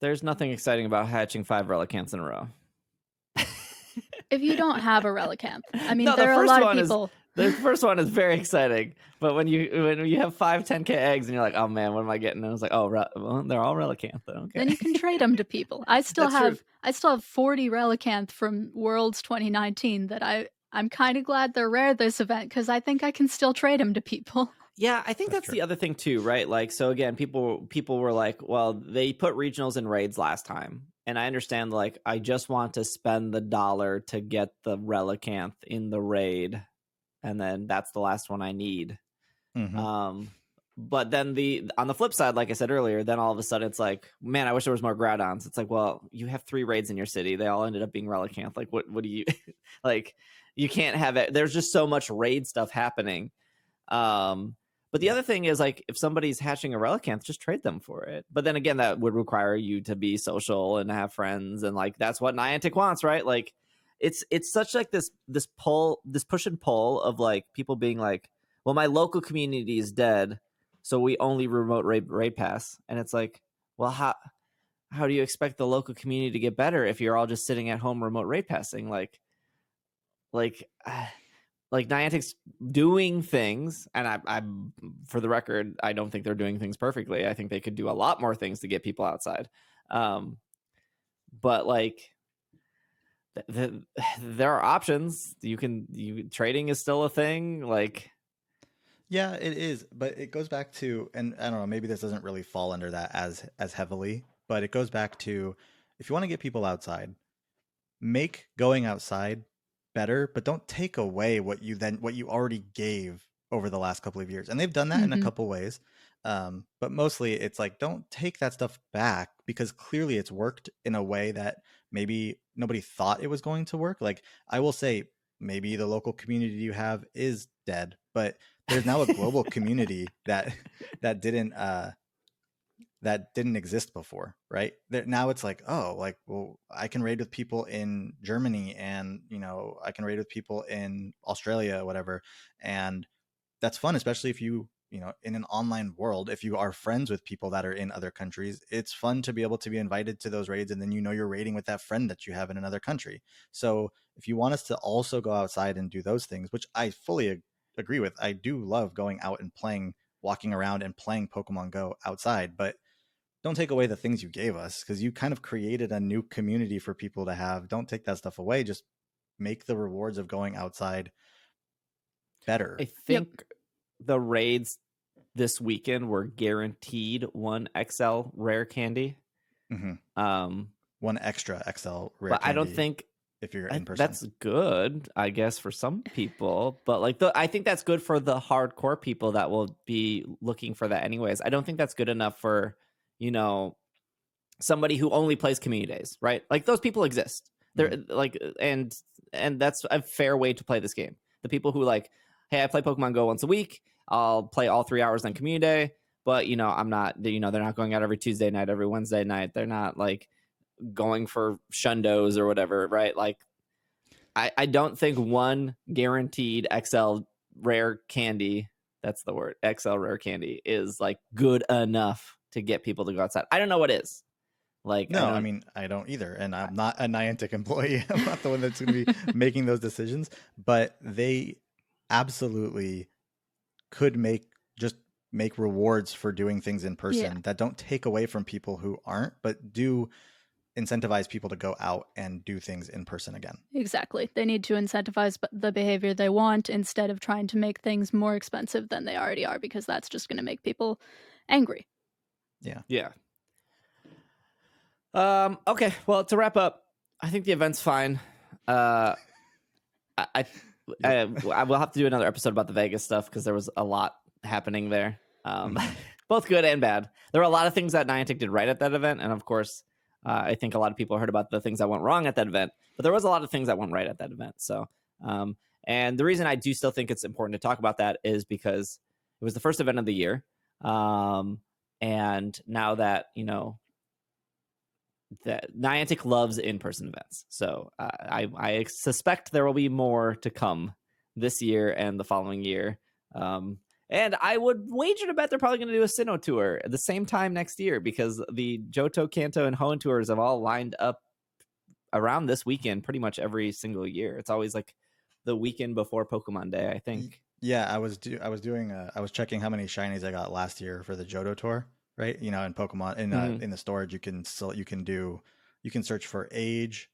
there's nothing exciting about hatching 5 Relicanths in a row. If you don't have a Relicanth, I mean, there are a lot of people. The first one is very exciting, but when you have 5 10K eggs and you're like, oh man, what am I getting? And I was like, oh, well, they're all Relicanth though. Okay. Then you can trade them to people. I still have 40 Relicanth from Worlds 2019 that I'm kind of glad they're rare this event because I think I can still trade them to people. Yeah, I think that's the other thing too, right? Like, so again, people were like, well, they put regionals in raids last time. And I understand, like, I just want to spend the $1 to get the Relicanth in the raid. And then that's the last one I need. Mm-hmm. But then on the flip side, like I said earlier, then all of a sudden it's like, man, I wish there was more Groudons. It's like, well, you have 3 raids in your city. They all ended up being Relicanth. Like, what do you like? You can't have it. There's just so much raid stuff happening. But the other thing is, like, if somebody's hatching a Relicanth, just trade them for it. But then again, that would require you to be social and have friends, and like that's what Niantic wants, right? Like, it's such like this push and pull of like people being like, well, my local community is dead, so we only remote raid pass. And it's like, well, how do you expect the local community to get better if you're all just sitting at home remote raid passing? Like Niantic's doing things, and I for the record, I don't think they're doing things perfectly. I think they could do a lot more things to get people outside. But like there are options. Trading is still a thing. Like, yeah, it is, but it goes back to, and I don't know, maybe this doesn't really fall under that as heavily, but it goes back to, if you want to get people outside, make going outside better, but don't take away what you already gave over the last couple of years. And they've done that in a couple ways. But mostly it's like, don't take that stuff back, because clearly it's worked in a way that maybe nobody thought it was going to work. Like, I will say, maybe the local community you have is dead, but there's now a global community that didn't exist before, right? Now it's like, oh, like, well, I can raid with people in Germany, and I can raid with people in Australia, whatever, and that's fun, especially if you in an online world, if you are friends with people that are in other countries. It's fun to be able to be invited to those raids, and then you're raiding with that friend that you have in another country. So if you want us to also go outside and do those things, which I fully agree with, I do love going out and playing, walking around and playing Pokemon Go outside, but don't take away the things you gave us, because you kind of created a new community for people to have. Don't take that stuff away. Just make the rewards of going outside better. I think the raids this weekend were guaranteed one XL rare candy. One extra XL rare but candy. I don't think if you're in person, that's good, I guess, for some people. But like, I think that's good for the hardcore people that will be looking for that anyways. I don't think that's good enough for somebody who only plays community days, right? Like, those people exist. They're like, and that's a fair way to play this game. The people who like, hey, I play Pokemon Go once a week, I'll play all 3 hours on community day, but I'm not, they're not going out every Tuesday night, every Wednesday night. They're not like going for shundos or whatever, right? Like, I don't think one guaranteed XL rare candy, that's the word, XL rare candy, is like good enough to get people to go outside. I don't know what is. Like, no, I mean, I don't either. And I'm not a Niantic employee. I'm not the one that's going to be making those decisions, but they absolutely could make rewards for doing things in person that don't take away from people who aren't, but do incentivize people to go out and do things in person again. Exactly. They need to incentivize the behavior they want, instead of trying to make things more expensive than they already are, because that's just going to make people angry. Yeah. Okay, well, to wrap up, I think the event's fine. I will have to do another episode about the Vegas stuff, because there was a lot happening there, both good and bad. There were a lot of things that Niantic did right at that event, and of course, I think a lot of people heard about the things that went wrong at that event, but there was a lot of things that went right at that event. So, and the reason I do still think it's important to talk about that is because it was the first event of the year, and now that that Niantic loves in-person events, so I suspect there will be more to come this year and the following year. And I would wager to bet they're probably going to do a Sinnoh tour at the same time next year, because the Johto, Kanto, and Hoenn tours have all lined up around this weekend pretty much every single year. It's always like the weekend before Pokemon Day, I think. Yeah, I was checking how many shinies I got last year for the Johto tour, right? In Pokemon, in the storage, you can search for age,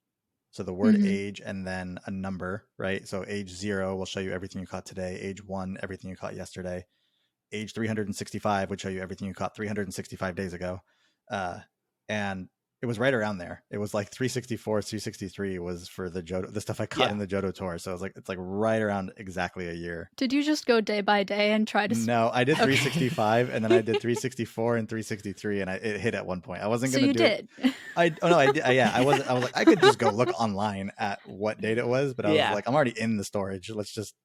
so the word age, and then a number, right? So age 0 will show you everything you caught today. Age 1, everything you caught yesterday. Age 365 would show you everything you caught 365 days ago. And it was right around there. It was like 364, 363 was for the Johto, the stuff I caught in the Johto tour. So it's like right around exactly a year. Did you just go day by day and try to? No, I did 365, and then I did 364 and 363, and it hit at one point. I wasn't going to do it. I did. I was like, I could just go look online at what date it was, but I was like, I'm already in the storage. Let's just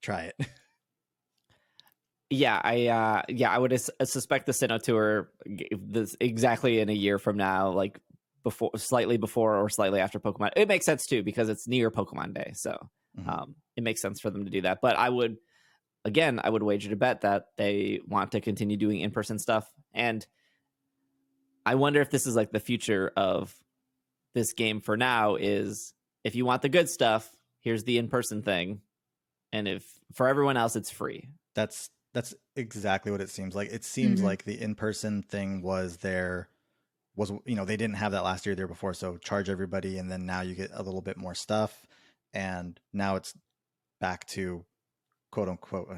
try it. Yeah, I would suspect the Sinnoh tour this exactly in a year from now, like slightly before or slightly after Pokemon. It makes sense too, because it's near Pokemon Day, so it makes sense for them to do that. But I would again, I would wager to bet that they want to continue doing in-person stuff. And I wonder if this is like the future of this game for now is if you want the good stuff, here's the in-person thing. And if for everyone else, it's free. That's exactly what it seems like. It seems like the in-person thing was they didn't have that last year, the year before. So charge everybody. And then now you get a little bit more stuff. And now it's back to quote unquote,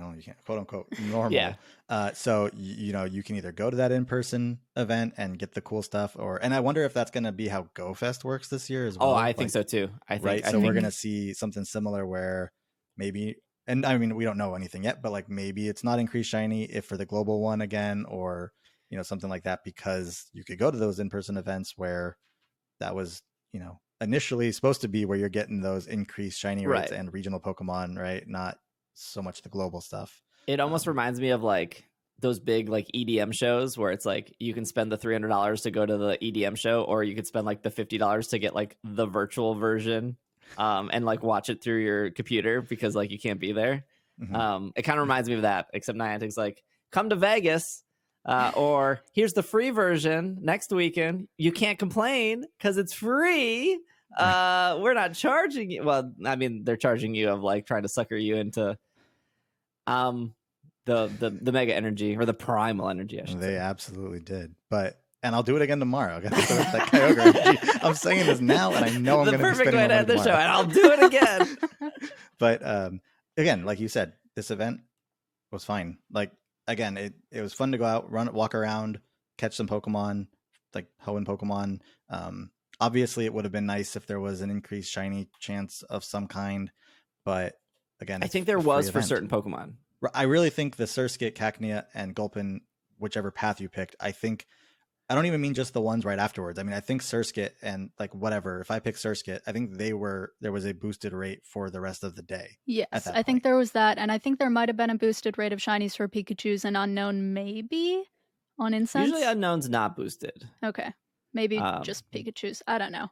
quote unquote normal. Yeah. So, you can either go to that in-person event and get the cool stuff and I wonder if that's going to be how Go Fest works this year as well. Oh, I think so too. So we're going to see something similar where maybe, and I mean, we don't know anything yet, but like maybe it's not increased shiny if for the global one again, or, something like that, because you could go to those in-person events where that was, initially supposed to be where you're getting those increased shiny rates and regional Pokemon, right? Not so much the global stuff. It almost reminds me of like those big like EDM shows where it's like you can spend the $300 to go to the EDM show, or you could spend like the $50 to get like the virtual version and like watch it through your computer because like you can't be there. It kind of reminds me of that, except Niantic's like, come to Vegas or here's the free version next weekend. You can't complain because it's free. We're not charging you. Well, I mean, they're charging you of like trying to sucker you into the mega energy or the primal energy, I should say. They absolutely did. And I'll do it again tomorrow. I got to put up that Kyogre energy. I'm saying this now, and I know I'm going to be spending the perfect way to end the show, tomorrow. and I'll do it again. But again, like you said, this event was fine. Like again, it was fun to go out, walk around, catch some Pokemon, like Hoenn Pokemon. Obviously, it would have been nice if there was an increased shiny chance of some kind, but again, I think there was for certain Pokemon. I really think the Surskit, Cacnea, and Gulpin, whichever path you picked, I don't even mean just the ones right afterwards. I mean, I think Surskit and like whatever, if I pick Surskit, I think there was a boosted rate for the rest of the day. Yes, I think there was that, and I think there might have been a boosted rate of shinies for Pikachus and Unknown maybe on Incense. Usually Unknown's not boosted. Okay. Maybe just Pikachus. I don't know.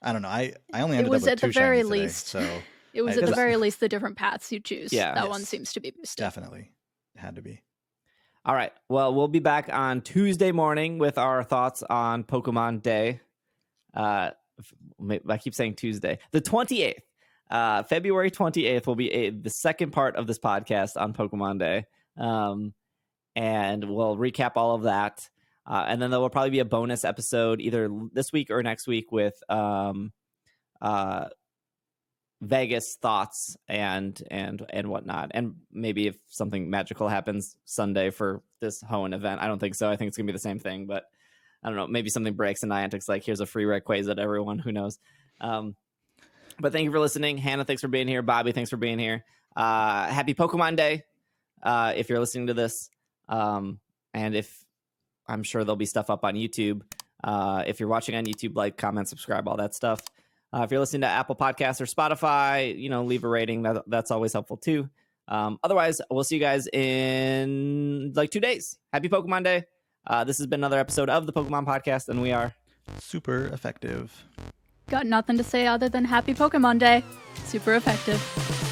I don't know. I only ended up with 2 at the very shinies today, least. so it was at the very least the different paths you choose. Yeah. That one seems to be boosted. Definitely. It had to be. All right. Well, we'll be back on Tuesday morning with our thoughts on Pokemon Day. I keep saying Tuesday. The 28th. February 28th will be the second part of this podcast on Pokemon Day. And we'll recap all of that. And then there will probably be a bonus episode either this week or next week with Vegas thoughts and whatnot. And maybe if something magical happens Sunday for this Hoenn event. I don't think so. I think it's going to be the same thing. But I don't know. Maybe something breaks and Niantic's like, here's a free Rayquaza to everyone. Who knows? But thank you for listening. Hannah, thanks for being here. Bobby, thanks for being here. Happy Pokemon Day if you're listening to this. And if I'm sure there'll be stuff up on YouTube. If you're watching on YouTube, like, comment, subscribe, all that stuff. If you're listening to Apple Podcasts or Spotify, leave a rating. That's always helpful too. Otherwise, we'll see you guys in like 2 days. Happy Pokemon Day. This has been another episode of the Pokemon Podcast, and we are super effective. Got nothing to say other than happy Pokemon Day. Super effective.